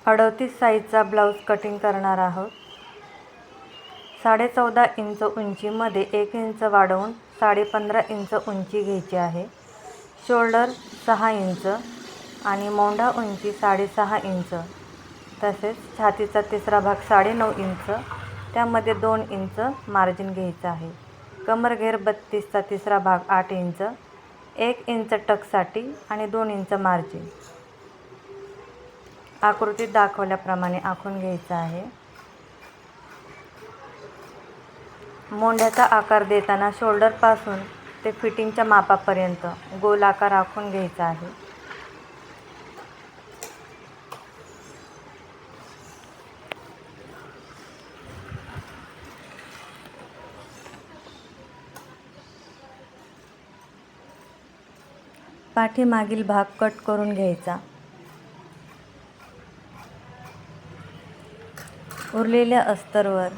38 साईजचा blouse cutting करणार आहोत। 14.5 इंच उंचीमध्ये 1 इंच वाढवून 15.5 इंच उंची घ्यायची आहे। शोल्डर 6 इंच आणि मोंढा उंची 6.5 इंच, तसेच छातीचा तिसरा भाग 9.5 इंच, त्यामध्ये 2 इंच मार्जिन घ्यायचं आहे। कमरघेर 32चा तिसरा भाग 8 इंच, 1 इंच टक्ससाठी आणि 2 इंच मार्जिन आकृतीत दाखवल्याप्रमाणे आखून घ्यायचं आहे। मोंढ्याचा आकार देताना शोल्डरपासून ते फिटिंगच्या मापापर्यंत गोल आकार आखून घ्यायचा आहे। पाठीमागील भाग कट करून घ्यायचा। उरलेल्या अस्तरवर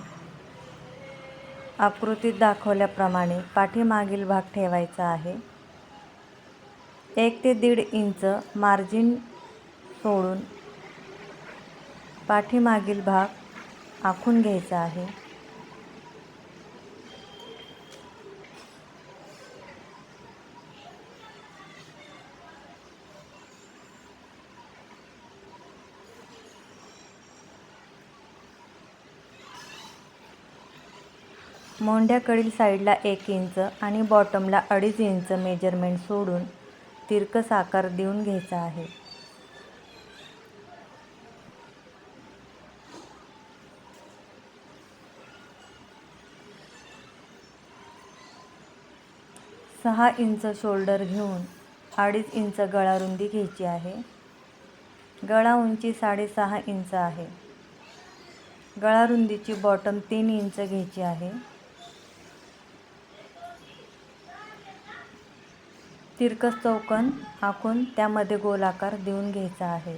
आकृतीत दाखवल्याप्रमाणे पाठीमागील भाग ठेवायचा आहे। 1 ते 1.5 इंच मार्जिन सोडून पाठीमागील भाग आखून घ्यायचा आहे। मोंढ्याकडील साईडला 1 इंच आणि बॉटमला 2.5 इंच मेजरमेंट सोडून तिरकस आकार देऊन घ्यायचा आहे। सहा इंच शोल्डर घेऊन 2.5 इंच गळा रुंदी घ्यायची आहे। गळा उंची 6.5 इंच आहे। गळा रुंदीची बॉटम 3 इंच घ्यायची आहे। तिरकस चौकोन आखून त्यामध्ये गोलाकार देऊन घ्यायचा आहे।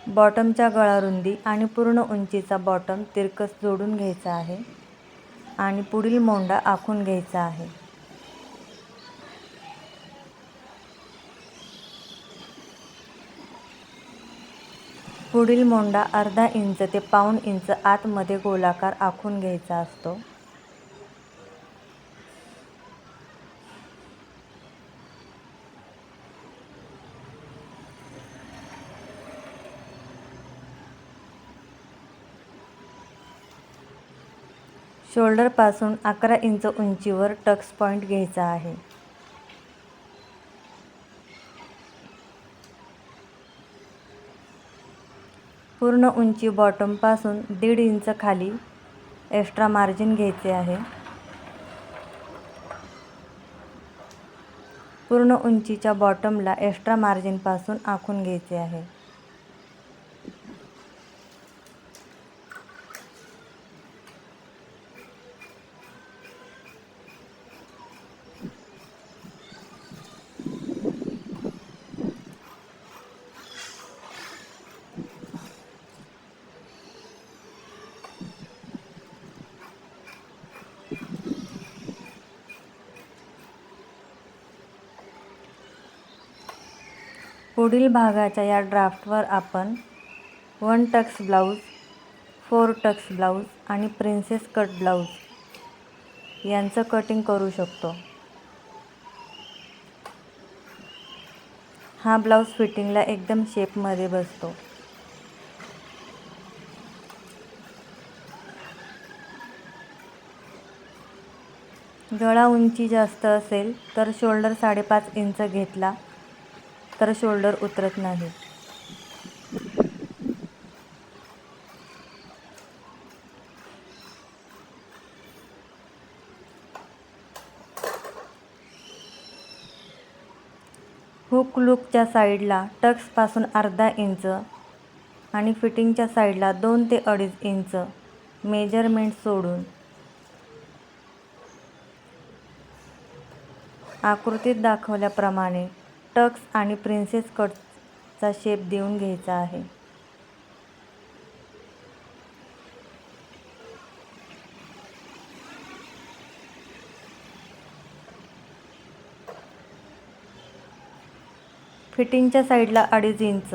बॉटमच्या गळा रुंदी आणि पूर्ण उंचीचा बॉटम तिरकस जोडून घ्यायचा आहे आणि पुढील मोंढा आखून घ्यायचा आहे। पुढील मोंढा अर्धा इंच ते पाऊण इंच आतमध्ये गोलाकार आखून घ्यायचा असतो। शोल्डरपासून 11 इंच उंचीवर टक्स पॉईंट घ्यायचा आहे। पूर्ण उंची बॉटमपासून 1.5 इंच खाली एक्स्ट्रा मार्जिन घ्यायचे आहे। पूर्ण उंचीच्या बॉटमला एक्स्ट्रा मार्जिनपासून आखून घ्यायचे आहे। पुढील भागाच्या या ड्राफ्टवर आपण 1 टक्स ब्लाऊज, 4 टक्स ब्लाऊज आणि प्रिन्सेस कट ब्लाऊज यांचं कटिंग करू शकतो। हा ब्लाऊज फिटिंगला एकदम शेपमध्ये बसतो। गळा उंची जास्त असेल तर शोल्डर 5.5 इंच घेतला तर शोल्डर उतरत नाही। हुक लूपच्या साईडला टक्सपासून अर्धा इंच आणि फिटिंगच्या साईडला 2 ते 2.5 इंच मेजरमेंट सोडून आकृतीत दाखवल्याप्रमाणे टक्स आणि प्रिन्सेस कटचा शेप देऊन घ्यायचा आहे। फिटिंगच्या साईडला 2.5 इंच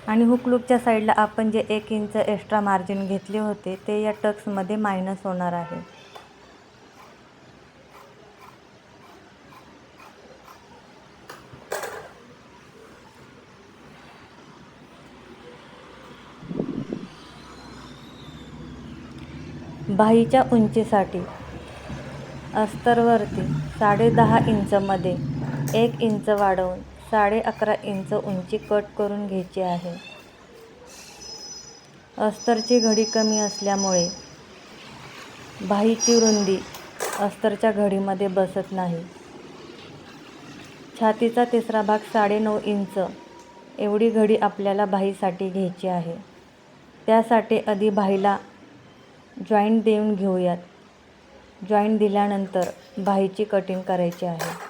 आणि हुकलूपच्या साईडला आपण जे 1 इंच एक्स्ट्रा मार्जिन घेतले होते ते या टक्समध्ये मायनस होणार आहे. बाहीच्या उंचीसाठी अस्तरवरती 10.5 इंचमध्ये 1 इंच वाढवून 11.5 इंच उंची कट करून घ्यायची आहे. अस्तरची घडी कमी असल्यामुळे बाहीची रुंदी अस्तरच्या घडीमध्ये बसत नाही. छातीचा तिसरा भाग 9.5 इंच एवढी घडी आपल्याला बाहीसाठी घ्यायची आहे. त्यासाठी आधी बाहीला जॉईंट देऊन घेऊयात. जॉईंट दिल्यानंतर बाहीची कटिंग करायची आहे.